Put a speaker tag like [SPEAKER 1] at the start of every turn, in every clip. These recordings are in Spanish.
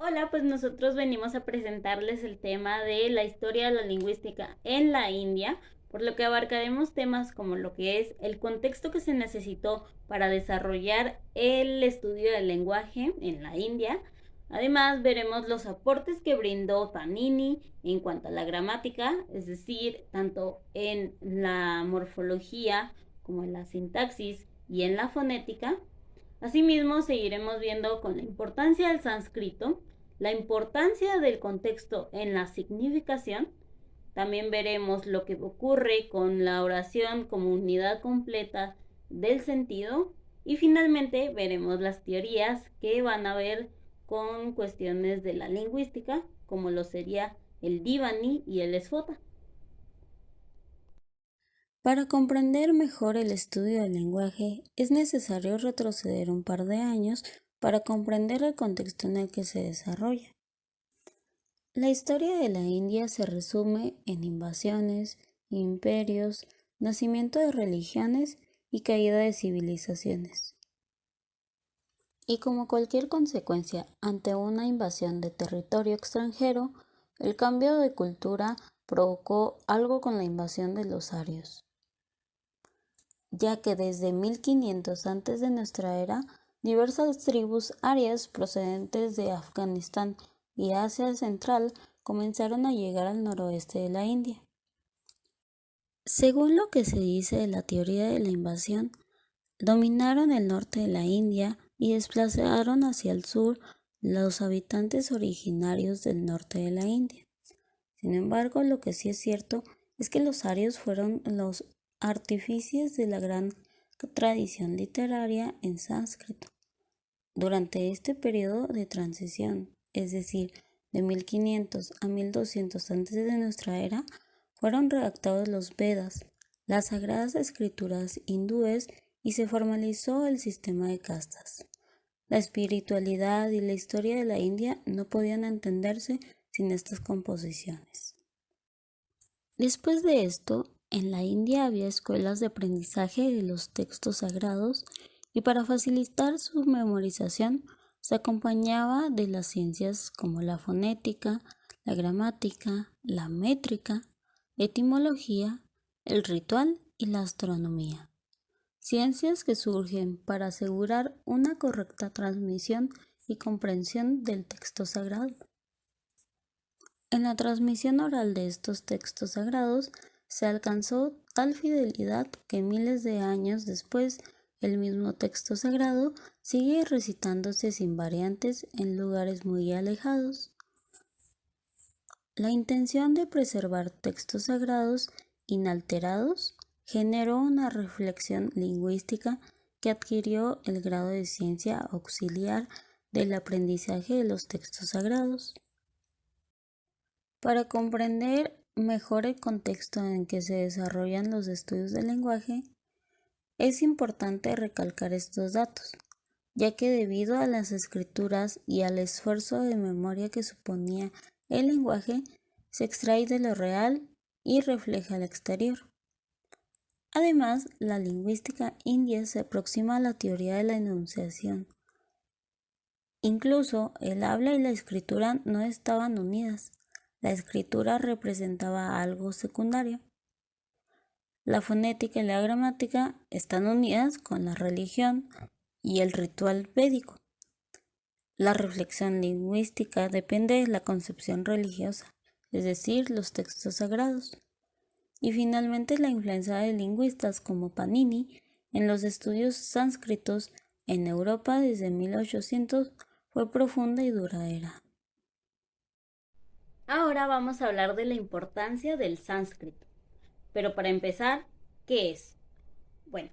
[SPEAKER 1] Hola, pues nosotros venimos a presentarles el tema de la historia de la lingüística en la India, por lo que abarcaremos temas como lo que es el contexto que se necesitó para desarrollar el estudio del lenguaje en la India. Además, veremos los aportes que brindó Panini en cuanto a la gramática, es decir, tanto en la morfología como en la sintaxis y en la fonética. Asimismo, seguiremos viendo con la importancia del sánscrito, la importancia del contexto en la significación. También veremos lo que ocurre con la oración como unidad completa del sentido. Y finalmente veremos las teorías que van a ver con cuestiones de la lingüística, como lo sería el Divani y el Sfota.
[SPEAKER 2] Para comprender mejor el estudio del lenguaje, es necesario retroceder un par de años para comprender el contexto en el que se desarrolla. La historia de la India se resume en invasiones, imperios, nacimiento de religiones y caída de civilizaciones. Y como cualquier consecuencia ante una invasión de territorio extranjero, el cambio de cultura provocó algo con la invasión de los arios, ya que desde 1500 antes de nuestra era, diversas tribus arias procedentes de Afganistán y Asia Central comenzaron a llegar al noroeste de la India. Según lo que se dice de la teoría de la invasión, dominaron el norte de la India y desplazaron hacia el sur los habitantes originarios del norte de la India. Sin embargo, lo que sí es cierto es que los arios fueron los artífices de la gran tradición literaria en sánscrito. Durante este periodo de transición, es decir, de 1500 a 1200 antes de nuestra era, fueron redactados los Vedas, las sagradas escrituras hindúes, y se formalizó el sistema de castas. La espiritualidad y la historia de la India no podían entenderse sin estas composiciones. Después de esto, en la India había escuelas de aprendizaje de los textos sagrados y para facilitar su memorización se acompañaba de las ciencias como la fonética, la gramática, la métrica, etimología, el ritual y la astronomía. Ciencias que surgen para asegurar una correcta transmisión y comprensión del texto sagrado. En la transmisión oral de estos textos sagrados se alcanzó tal fidelidad que miles de años después el mismo texto sagrado sigue recitándose sin variantes en lugares muy alejados. La intención de preservar textos sagrados inalterados generó una reflexión lingüística que adquirió el grado de ciencia auxiliar del aprendizaje de los textos sagrados. Para comprender mejor el contexto en que se desarrollan los estudios del lenguaje, es importante recalcar estos datos, ya que debido a las escrituras y al esfuerzo de memoria que suponía el lenguaje, se extrae de lo real y refleja al exterior. Además, la lingüística india se aproxima a la teoría de la enunciación. Incluso el habla y la escritura no estaban unidas. La escritura representaba algo secundario. La fonética y la gramática están unidas con la religión y el ritual védico. La reflexión lingüística depende de la concepción religiosa, es decir, los textos sagrados. Y finalmente la influencia de lingüistas como Panini en los estudios sánscritos en Europa desde 1800 fue profunda y duradera.
[SPEAKER 1] Ahora vamos a hablar de la importancia del sánscrito. Pero para empezar, ¿qué es? Bueno,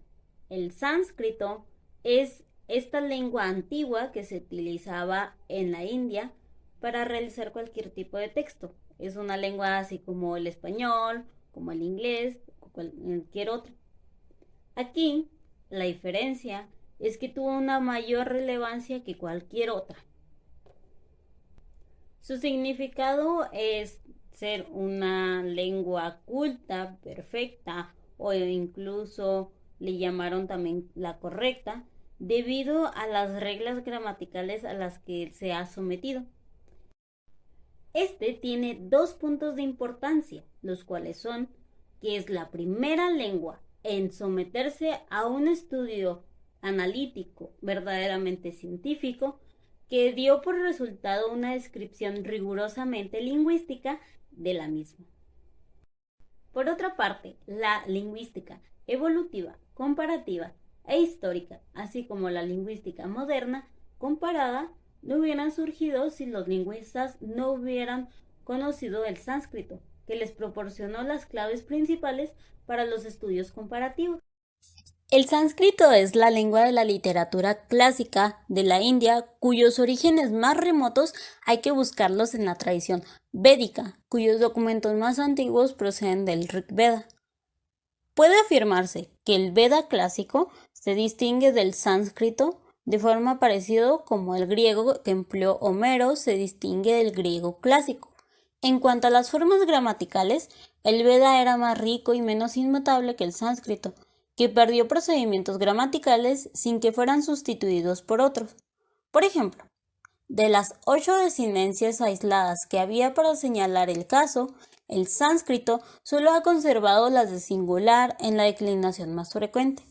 [SPEAKER 1] el sánscrito es esta lengua antigua que se utilizaba en la India para realizar cualquier tipo de texto. Es una lengua así como el español, como el inglés o cualquier otra. Aquí, la diferencia es que tuvo una mayor relevancia que cualquier otra. Su significado es ser una lengua culta, perfecta o incluso le llamaron también la correcta debido a las reglas gramaticales a las que se ha sometido. Este tiene dos puntos de importancia, los cuales son que es la primera lengua en someterse a un estudio analítico verdaderamente científico que dio por resultado una descripción rigurosamente lingüística de la misma. Por otra parte, la lingüística evolutiva, comparativa e histórica, así como la lingüística moderna comparada, no hubieran surgido si los lingüistas no hubieran conocido el sánscrito, que les proporcionó las claves principales para los estudios comparativos.
[SPEAKER 2] El sánscrito es la lengua de la literatura clásica de la India, cuyos orígenes más remotos hay que buscarlos en la tradición védica, cuyos documentos más antiguos proceden del Rig Veda. Puede afirmarse que el Veda clásico se distingue del sánscrito de forma parecida como el griego que empleó Homero se distingue del griego clásico. En cuanto a las formas gramaticales, el Veda era más rico y menos inmutable que el sánscrito, que perdió procedimientos gramaticales sin que fueran sustituidos por otros. Por ejemplo, de las 8 desinencias aisladas que había para señalar el caso, el sánscrito solo ha conservado las de singular en la declinación más frecuente.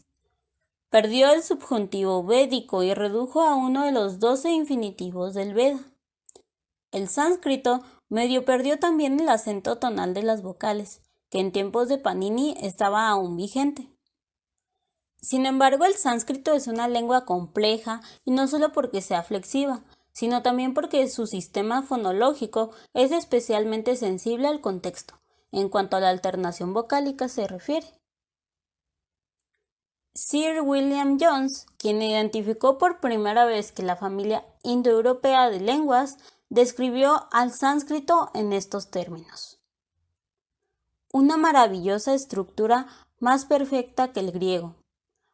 [SPEAKER 2] Perdió el subjuntivo védico y redujo a uno de los 12 infinitivos del Veda. El sánscrito medio perdió también el acento tonal de las vocales, que en tiempos de Panini estaba aún vigente. Sin embargo, el sánscrito es una lengua compleja y no solo porque sea flexiva, sino también porque su sistema fonológico es especialmente sensible al contexto, en cuanto a la alternación vocálica se refiere. Sir William Jones, quien identificó por primera vez que la familia indoeuropea de lenguas, describió al sánscrito en estos términos: una maravillosa estructura más perfecta que el griego,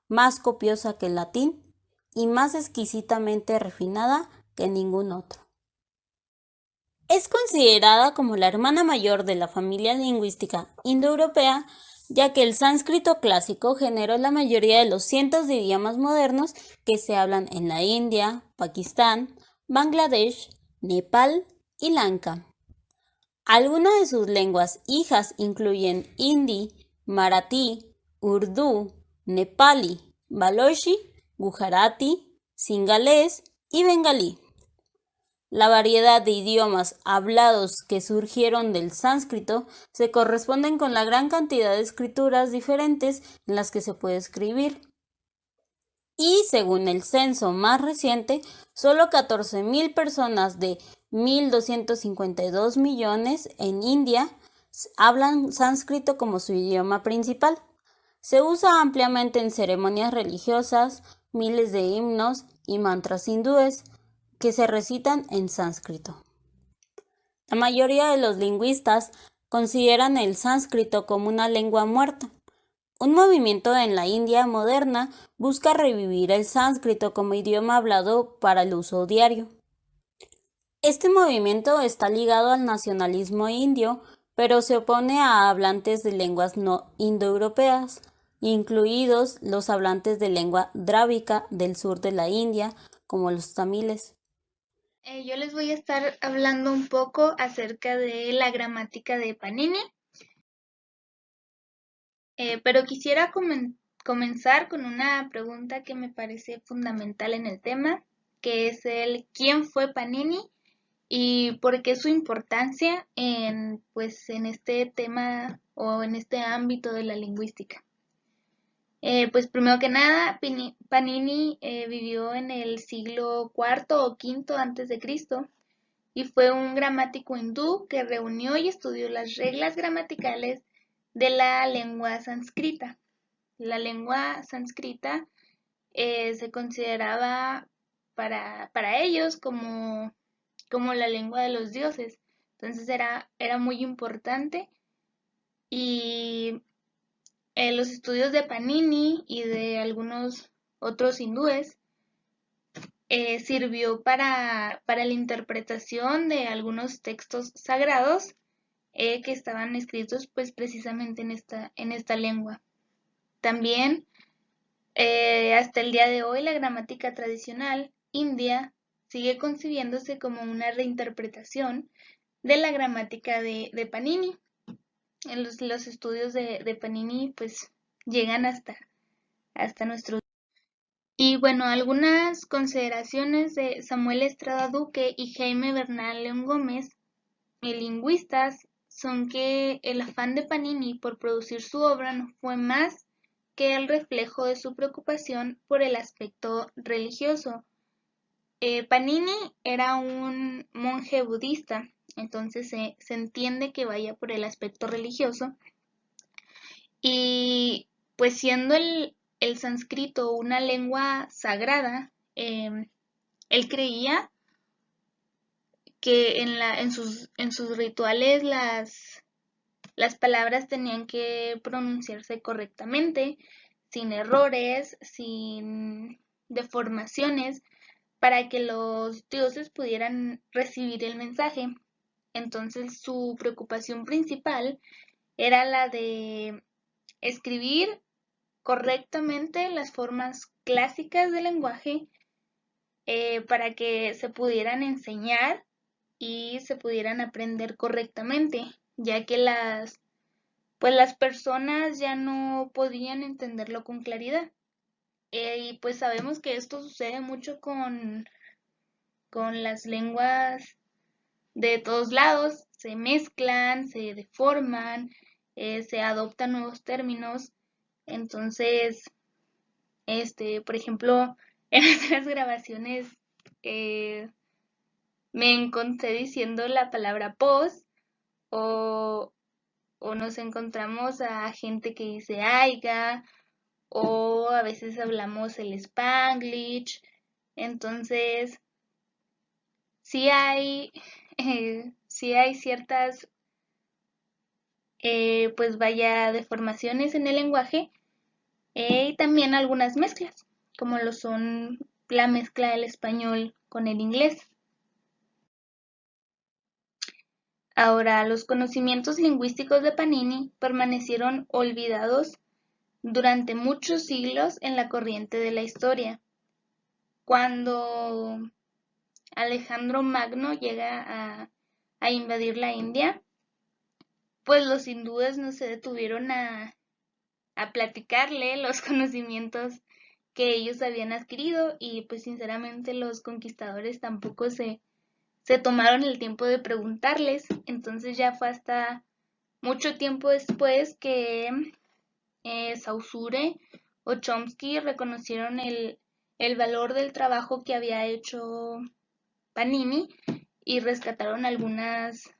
[SPEAKER 2] más copiosa que el latín y más exquisitamente refinada que ningún otro. Es considerada como la hermana mayor de la familia lingüística indoeuropea, ya que el sánscrito clásico generó la mayoría de los cientos de idiomas modernos que se hablan en la India, Pakistán, Bangladesh, Nepal y Lanka. Algunas de sus lenguas hijas incluyen hindi, marathi, urdu, nepali, balochi, gujarati, singalés y bengalí. La variedad de idiomas hablados que surgieron del sánscrito se corresponden con la gran cantidad de escrituras diferentes en las que se puede escribir. Y según el censo más reciente, solo 14.000 personas de 1.252 millones en India hablan sánscrito como su idioma principal. Se usa ampliamente en ceremonias religiosas, miles de himnos y mantras hindúes que se recitan en sánscrito. La mayoría de los lingüistas consideran el sánscrito como una lengua muerta. Un movimiento en la India moderna busca revivir el sánscrito como idioma hablado para el uso diario. Este movimiento está ligado al nacionalismo indio, pero se opone a hablantes de lenguas no indoeuropeas, incluidos los hablantes de lengua drávica del sur de la India, como los tamiles.
[SPEAKER 3] Yo les voy a estar hablando un poco acerca de la gramática de Panini, pero quisiera comenzar con una pregunta que me parece fundamental en el tema, que es el ¿quién fue Panini? Y por qué su importancia en este tema o en este ámbito de la lingüística. Pues primero que nada, Panini vivió en el siglo IV o V antes de Cristo y fue un gramático hindú que reunió y estudió las reglas gramaticales de la lengua sánscrita. La lengua sánscrita se consideraba para ellos como la lengua de los dioses. Entonces era muy importante y los estudios de Panini y de algunos otros hindúes sirvió para la interpretación de algunos textos sagrados que estaban escritos pues precisamente en esta lengua. También hasta el día de hoy la gramática tradicional india sigue concibiéndose como una reinterpretación de la gramática de Panini. En los estudios de Panini pues llegan hasta nuestros. Y bueno, algunas consideraciones de Samuel Estrada Duque y Jaime Bernal León Gómez, lingüistas, son que el afán de Panini por producir su obra no fue más que el reflejo de su preocupación por el aspecto religioso. Panini era un monje budista, entonces se entiende que vaya por el aspecto religioso. Y pues siendo el sánscrito una lengua sagrada, él creía que en sus rituales las palabras tenían que pronunciarse correctamente, sin errores, sin deformaciones, para que los dioses pudieran recibir el mensaje. Entonces su preocupación principal era la de escribir correctamente las formas clásicas del lenguaje, para que se pudieran enseñar y se pudieran aprender correctamente, ya que pues las personas ya no podían entenderlo con claridad. Y pues sabemos que esto sucede mucho con las lenguas de todos lados, se mezclan, se deforman, se adoptan nuevos términos. Entonces, por ejemplo, en otras grabaciones me encontré diciendo la palabra pos, o, o nos encontramos a gente que dice aiga, o a veces hablamos el Spanglish. Entonces, sí hay, sí hay ciertas, pues vaya, deformaciones en el lenguaje, y también algunas mezclas, como lo son la mezcla del español con el inglés. Ahora, los conocimientos lingüísticos de Panini permanecieron olvidados durante muchos siglos en la corriente de la historia. Cuando Alejandro Magno llega a invadir la India, pues los hindúes no se detuvieron a platicarle los conocimientos que ellos habían adquirido, y pues sinceramente los conquistadores tampoco se tomaron el tiempo de preguntarles. Entonces ya fue hasta mucho tiempo después que Saussure o Chomsky reconocieron el valor del trabajo que había hecho Panini y rescataron algunas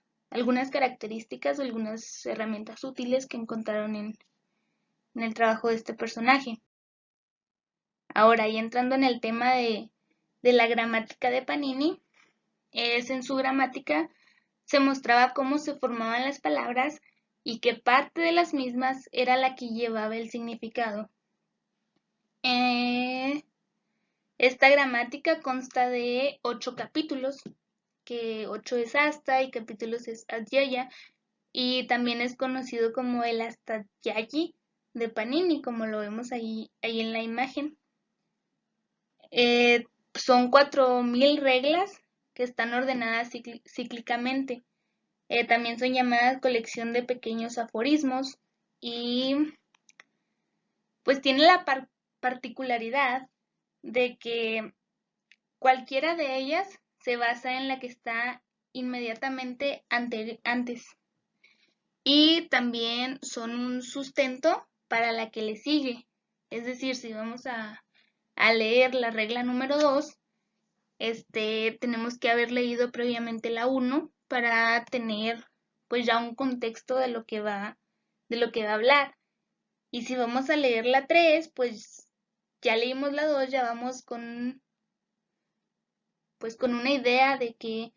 [SPEAKER 3] características, algunas herramientas útiles que encontraron en el trabajo de este personaje. Ahora, y entrando en el tema de la gramática de Panini, en su gramática se mostraba cómo se formaban las palabras y qué parte de las mismas era la que llevaba el significado. Esta gramática consta de 8 capítulos, que 8 es hasta y capítulos es adhyaya, y también es conocido como el Astadhyayi de Panini, como lo vemos ahí en la imagen. Son 4000 reglas que están ordenadas cíclicamente. También son llamadas colección de pequeños aforismos, y pues tiene la particularidad de que cualquiera de ellas se basa en la que está inmediatamente antes, y también son un sustento para la que le sigue. Es decir, si vamos a leer la regla número 2, tenemos que haber leído previamente la 1 para tener pues ya un contexto de lo que va a hablar. Y si vamos a leer la 3, pues ya leímos la 2, ya vamos con una idea de qué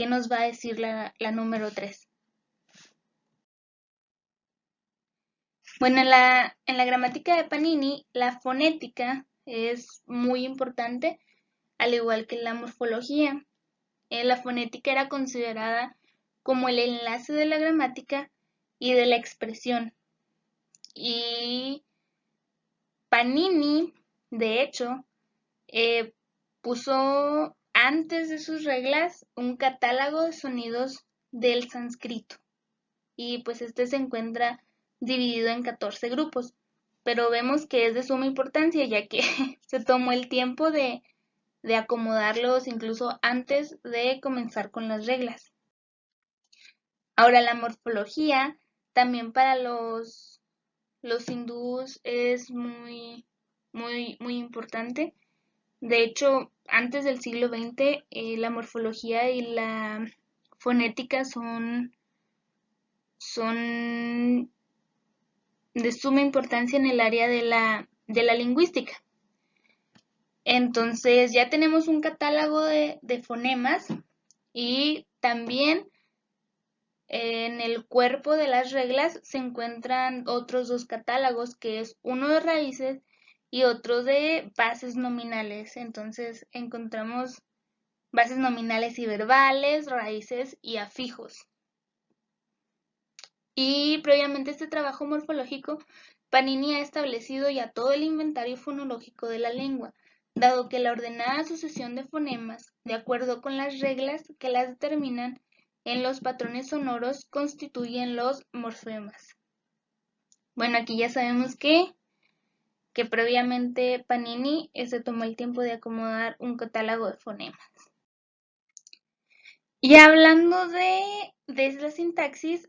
[SPEAKER 3] nos va a decir la número 3. Bueno, en la gramática de Panini, la fonética es muy importante, al igual que la morfología. La fonética era considerada como el enlace de la gramática y de la expresión. Y Panini, de hecho, puso antes de sus reglas un catálogo de sonidos del sánscrito. Y pues este se encuentra dividido en 14 grupos, pero vemos que es de suma importancia ya que se tomó el tiempo de acomodarlos incluso antes de comenzar con las reglas. Ahora la morfología también para los hindús es muy importante. De hecho, antes del siglo XX, la morfología y la fonética son de suma importancia en el área de la lingüística. Entonces ya tenemos un catálogo de fonemas y también en el cuerpo de las reglas se encuentran otros dos catálogos, que es uno de raíces y otro de bases nominales. Entonces encontramos bases nominales y verbales, raíces y afijos. Y previamente a este trabajo morfológico, Panini ha establecido ya todo el inventario fonológico de la lengua, dado que la ordenada sucesión de fonemas, de acuerdo con las reglas que las determinan en los patrones sonoros, constituyen los morfemas. Bueno, aquí ya sabemos que previamente Panini se tomó el tiempo de acomodar un catálogo de fonemas. Y hablando de la sintaxis,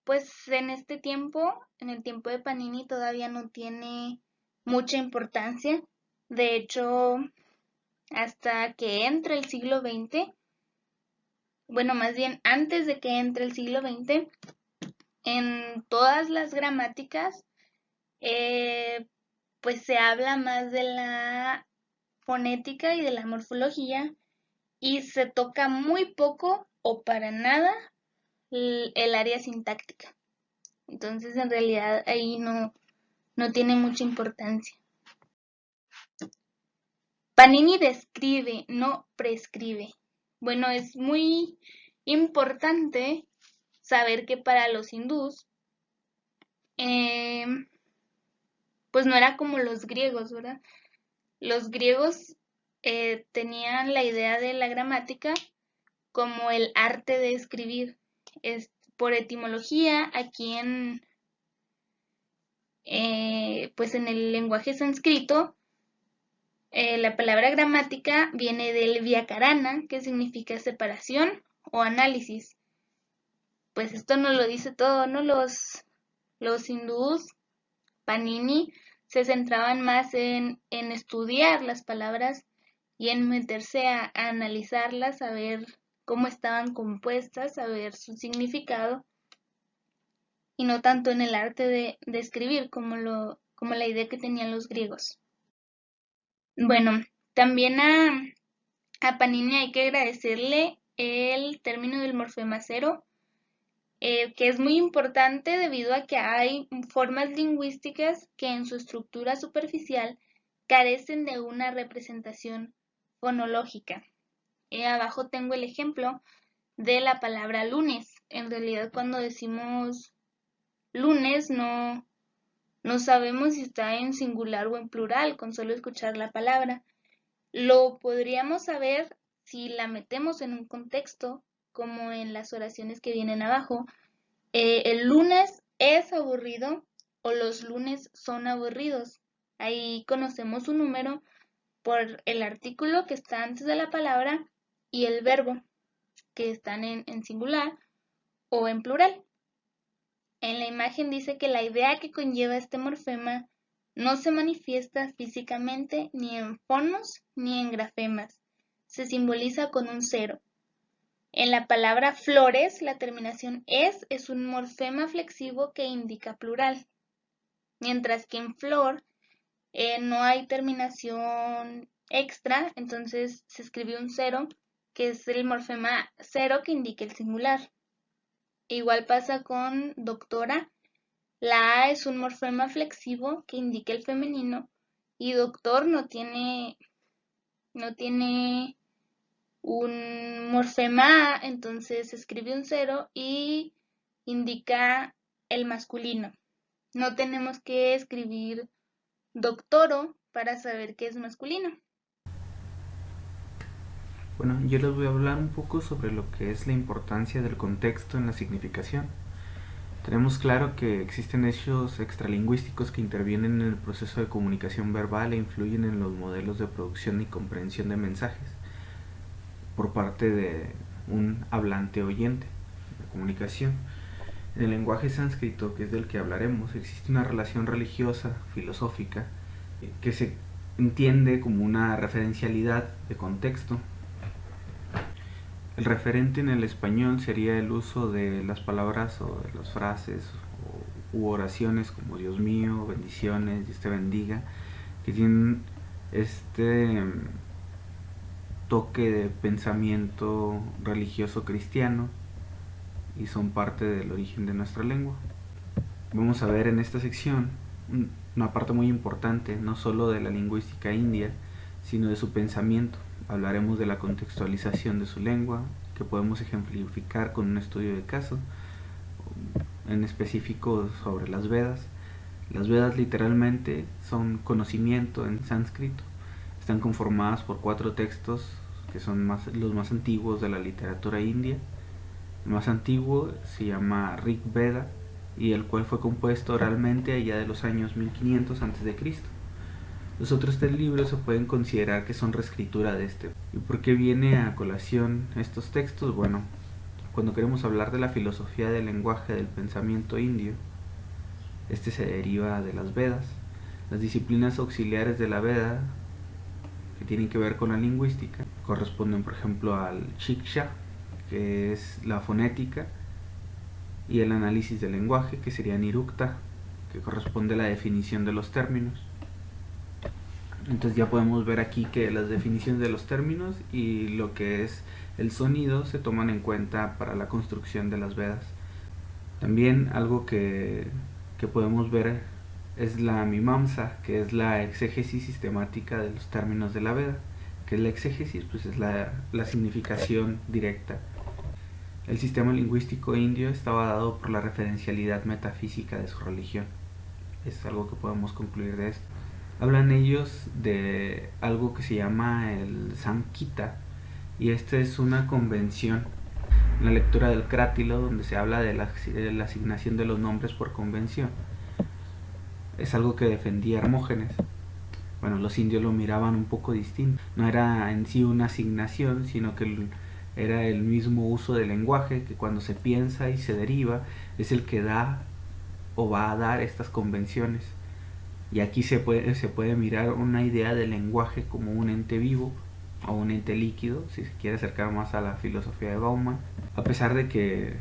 [SPEAKER 3] pues en este tiempo, en el tiempo de Panini, todavía no tiene mucha importancia. De hecho, hasta que entre el siglo XX, bueno, más bien antes de que entre el siglo XX, en todas las gramáticas, pues se habla más de la fonética y de la morfología y se toca muy poco o para nada el área sintáctica. Entonces, en realidad, ahí no tiene mucha importancia. Panini describe, no prescribe. Bueno, es muy importante saber que para los hindús, pues no era como los griegos, ¿verdad? Los griegos tenían la idea de la gramática como el arte de escribir. Es por etimología, aquí pues en el lenguaje sánscrito, la palabra gramática viene del vyakarana, que significa separación o análisis. Pues esto nos lo dice todo, ¿no? Los hindús, Panini, se centraban más en estudiar las palabras y en meterse a analizarlas, a ver cómo estaban compuestas, a ver su significado, y no tanto en el arte de escribir como la idea que tenían los griegos. Bueno, también a Panini hay que agradecerle el término del morfema cero, que es muy importante debido a que hay formas lingüísticas que en su estructura superficial carecen de una representación fonológica. Abajo tengo el ejemplo de la palabra lunes. En realidad, cuando decimos lunes no sabemos si está en singular o en plural con solo escuchar la palabra. Lo podríamos saber si la metemos en un contexto, como en las oraciones que vienen abajo. El lunes es aburrido o los lunes son aburridos. Ahí conocemos un número por el artículo que está antes de la palabra y el verbo, que están en singular o en plural. En la imagen dice que la idea que conlleva este morfema no se manifiesta físicamente ni en fonos ni en grafemas. Se simboliza con un cero. En la palabra flores, la terminación es un morfema flexivo que indica plural, mientras que en flor no hay terminación extra, entonces se escribe un cero, que es el morfema cero que indica el singular. Igual pasa con doctora. La A es un morfema flexivo que indica el femenino y doctor no tiene un morfema A, entonces se escribe un cero y indica el masculino. No tenemos que escribir doctoro para saber que es masculino.
[SPEAKER 4] Bueno, yo les voy a hablar un poco sobre lo que es la importancia del contexto en la significación. Tenemos claro que existen hechos extralingüísticos que intervienen en el proceso de comunicación verbal e influyen en los modelos de producción y comprensión de mensajes por parte de un hablante oyente de comunicación. En el lenguaje sánscrito, que es del que hablaremos, existe una relación religiosa, filosófica, que se entiende como una referencialidad de contexto. El referente en el español sería el uso de las palabras o de las frases u oraciones como Dios mío, bendiciones, Dios te bendiga, que tienen este toque de pensamiento religioso cristiano y son parte del origen de nuestra lengua. Vamos a ver en esta sección una parte muy importante, no solo de la lingüística india, sino de su pensamiento. Hablaremos de la contextualización de su lengua, que podemos ejemplificar con un estudio de caso, en específico sobre las Vedas. Las Vedas literalmente son conocimiento en sánscrito. Están conformadas por 4 textos que son los más antiguos de la literatura india. El más antiguo se llama Rig Veda, y el cual fue compuesto oralmente allá de los años 1500 a.C. Los otros 3 libros se pueden considerar que son reescritura de este. ¿Y por qué viene a colación estos textos? Bueno, cuando queremos hablar de la filosofía del lenguaje del pensamiento indio, este se deriva de las Vedas. Las disciplinas auxiliares de la Veda, que tienen que ver con la lingüística, corresponden por ejemplo al Shiksha, que es la fonética, y el análisis del lenguaje, que sería Nirukta, que corresponde a la definición de los términos. Entonces ya podemos ver aquí que las definiciones de los términos y lo que es el sonido se toman en cuenta para la construcción de las Vedas. También algo que podemos ver es la mimamsa, que es la exégesis sistemática de los términos de la Veda. Que es la exégesis? Pues es la significación directa. El sistema lingüístico indio estaba dado por la referencialidad metafísica de su religión. Es algo que podemos concluir de esto. Hablan ellos de algo que se llama el Samkhita, y esta es una convención en la lectura del Crátilo donde se habla de la asignación de los nombres por convención. Es algo que defendía Hermógenes. Bueno, los indios lo miraban un poco distinto. No era en sí una asignación, sino que era el mismo uso del lenguaje, que cuando se piensa y se deriva es el que da o va a dar estas convenciones. Y aquí se puede mirar una idea del lenguaje como un ente vivo o un ente líquido, si se quiere acercar más a la filosofía de Bauman, a pesar de que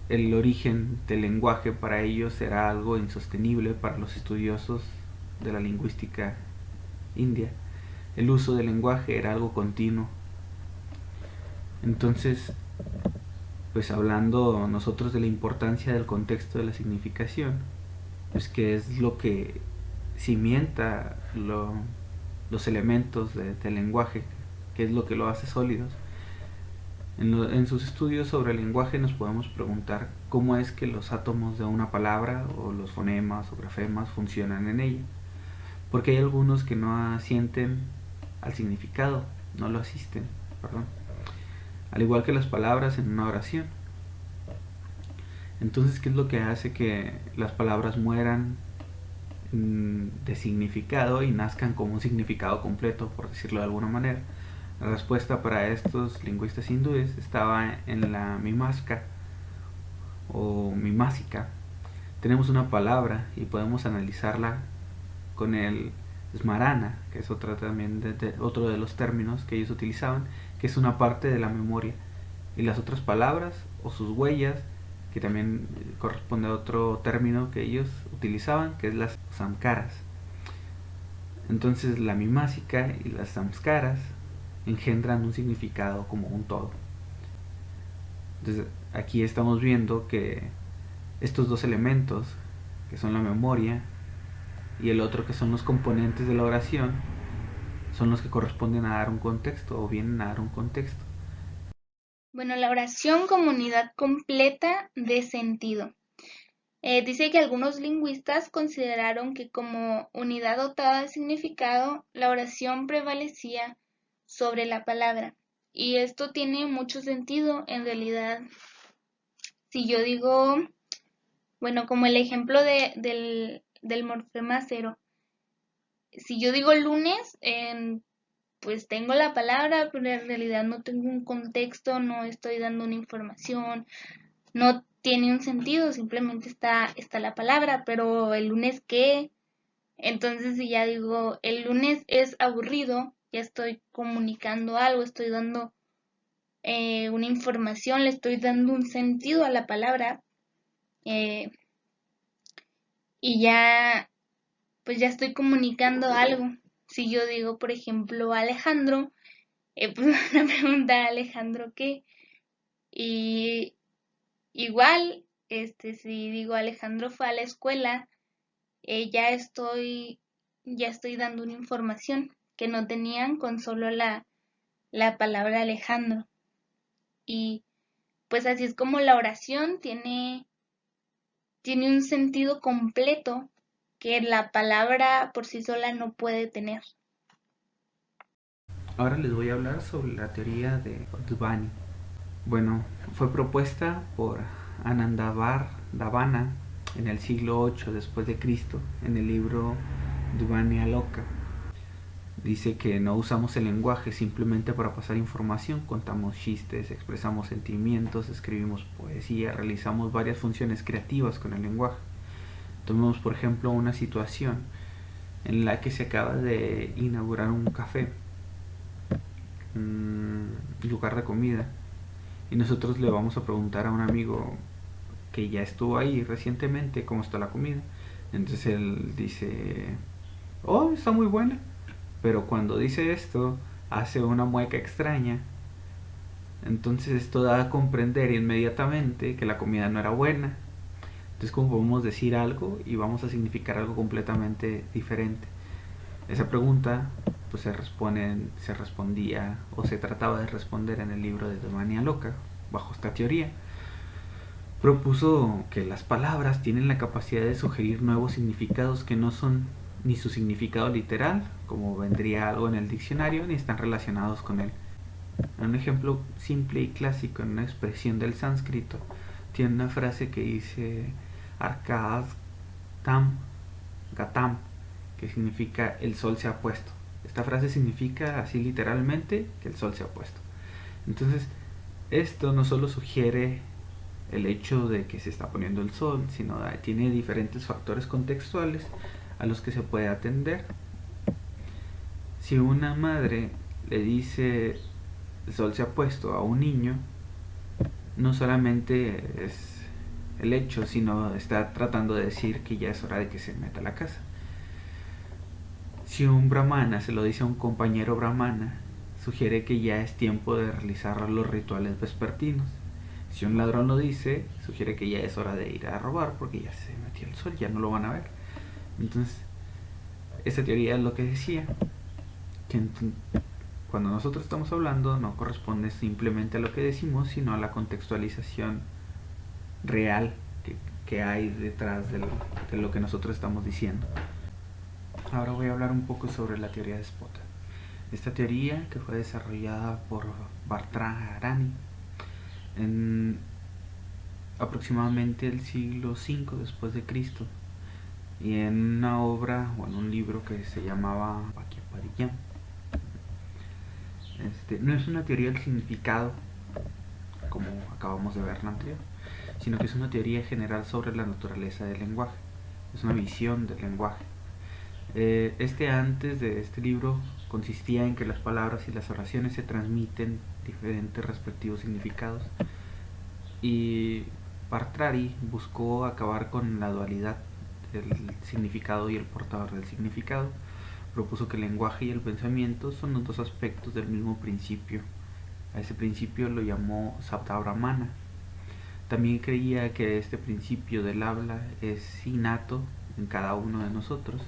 [SPEAKER 4] el origen del lenguaje para ellos era algo insostenible para los estudiosos de la lingüística india. El uso del lenguaje era algo continuo. Entonces, pues hablando nosotros de la importancia del contexto de la significación, pues que es lo que cimienta los elementos del lenguaje, que es lo que lo hace sólidos. En sus estudios sobre el lenguaje nos podemos preguntar cómo es que los átomos de una palabra o los fonemas o grafemas funcionan en ella. Porque hay algunos que no asienten al significado, no lo asisten, perdón. Al igual que las palabras en una oración. Entonces, ¿qué es lo que hace que las palabras mueran de significado y nazcan como un significado completo, por decirlo de alguna manera? La respuesta para estos lingüistas hindúes estaba en la mimaska o mimásica. Tenemos una palabra y podemos analizarla con el smarana, que es otro de los términos que ellos utilizaban, que es una parte de la memoria. Y las otras palabras o sus huellas, que también corresponde a otro término que ellos utilizaban, que es las samskaras. Entonces la mimásica y las samskaras engendran un significado como un todo. Entonces aquí estamos viendo que estos dos elementos, que son la memoria y el otro que son los componentes de la oración, son los que corresponden a dar un contexto o vienen a dar un contexto.
[SPEAKER 3] Bueno, la oración como unidad completa de sentido. Dice que algunos lingüistas consideraron que como unidad dotada de significado, la oración prevalecía sobre la palabra. Y esto tiene mucho sentido en realidad. Si yo digo, bueno, como el ejemplo del morfema cero, si yo digo lunes, pues tengo la palabra, pero en realidad no tengo un contexto, no estoy dando una información, no tiene un sentido, simplemente está la palabra, pero el lunes ¿qué? Entonces si ya digo, el lunes es aburrido, ya estoy comunicando algo, estoy dando una información, le estoy dando un sentido a la palabra eh, y ya, pues ya estoy comunicando algo. Si yo digo, por ejemplo, Alejandro, pues van a preguntar Alejandro qué. Y igual, si digo Alejandro fue a la escuela, ya estoy dando una información que no tenían con solo la palabra Alejandro. Y pues así es como la oración tiene un sentido completo que la palabra por sí sola no puede tener.
[SPEAKER 4] Ahora les voy a hablar sobre la teoría de Duvani. Bueno, fue propuesta por Anandavar Davana en el siglo VIII después de Cristo en el libro Duvani Aloka. Dice que no usamos el lenguaje simplemente para pasar información, contamos chistes, expresamos sentimientos, escribimos poesía, realizamos varias funciones creativas con el lenguaje. Tomemos por ejemplo una situación en la que se acaba de inaugurar un café, un lugar de comida, y nosotros le vamos a preguntar a un amigo que ya estuvo ahí recientemente cómo está la comida. Entonces él dice, oh, está muy buena. Pero cuando dice esto, hace una mueca extraña. Entonces esto da a comprender inmediatamente que la comida no era buena. Entonces, ¿cómo podemos decir algo y vamos a significar algo completamente diferente? Esa pregunta pues se respondía o se trataba de responder en el libro de Duvani Aloka, bajo esta teoría. Propuso que las palabras tienen la capacidad de sugerir nuevos significados que no son ni su significado literal, como vendría algo en el diccionario, ni están relacionados con él. Un ejemplo simple y clásico en una expresión del sánscrito tiene una frase que dice Arkas tam gatam, que significa el sol se ha puesto. Esta frase significa así literalmente que el sol se ha puesto. Entonces, esto no solo sugiere el hecho de que se está poniendo el sol, sino tiene diferentes factores contextuales a los que se puede atender. Si una madre le dice el sol se ha puesto a un niño, no solamente es el hecho, sino está tratando de decir que ya es hora de que se meta a la casa. Si un brahmana se lo dice a un compañero brahmana, sugiere que ya es tiempo de realizar los rituales vespertinos. Si un ladrón lo dice, sugiere que ya es hora de ir a robar porque ya se metió el sol, ya no lo van a ver. Entonces, esta teoría es lo que decía, que cuando nosotros estamos hablando no corresponde simplemente a lo que decimos, sino a la contextualización real que hay detrás de lo que nosotros estamos diciendo. Ahora voy a hablar un poco sobre la teoría de Spota. Esta teoría, que fue desarrollada por Bhartrhari en aproximadamente el siglo V después de Cristo, y en una obra o en un libro que se llamaba Vakyapariyam. No es una teoría del significado como acabamos de ver en la anterior, sino que es una teoría general sobre la naturaleza del lenguaje, es una visión del lenguaje. Antes de este libro consistía en que las palabras y las oraciones se transmiten diferentes respectivos significados, y Bhartrhari buscó acabar con la dualidad del significado y el portador del significado. Propuso que el lenguaje y el pensamiento son los dos aspectos del mismo principio. A ese principio lo llamó Sabda Brahmana. También creía que este principio del habla es innato en cada uno de nosotros.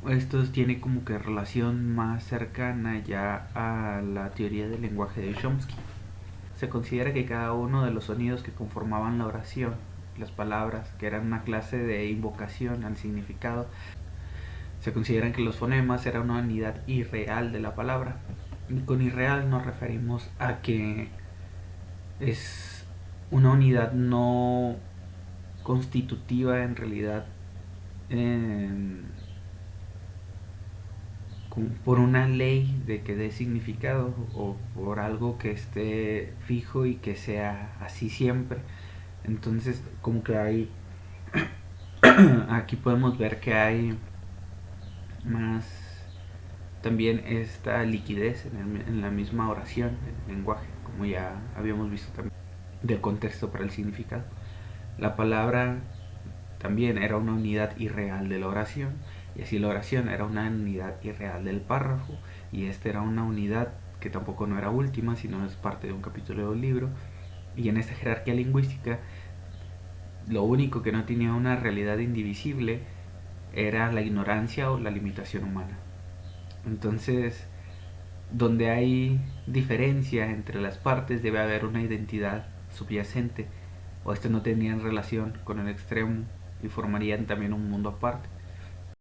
[SPEAKER 4] Esto tiene como que relación más cercana ya a la teoría del lenguaje de Chomsky. Se considera que cada uno de los sonidos que conformaban la oración, las palabras, que eran una clase de invocación al significado, se consideran que los fonemas eran una unidad irreal de la palabra. Y con irreal nos referimos a que es una unidad no constitutiva en realidad, eh, por una ley de que dé significado o por algo que esté fijo y que sea así siempre. Entonces como que hay aquí podemos ver que hay más también esta liquidez en la misma oración, en el lenguaje, como ya habíamos visto también del contexto para el significado. La palabra también era una unidad irreal de la oración, y así la oración era una unidad irreal del párrafo, y esta era una unidad que tampoco no era última, sino es parte de un capítulo de un libro. Y en esta jerarquía lingüística, lo único que no tenía una realidad indivisible era la ignorancia o la limitación humana. Entonces, donde hay diferencia entre las partes, debe haber una identidad subyacente, o esto no tenían relación con el extremo y formarían también un mundo aparte.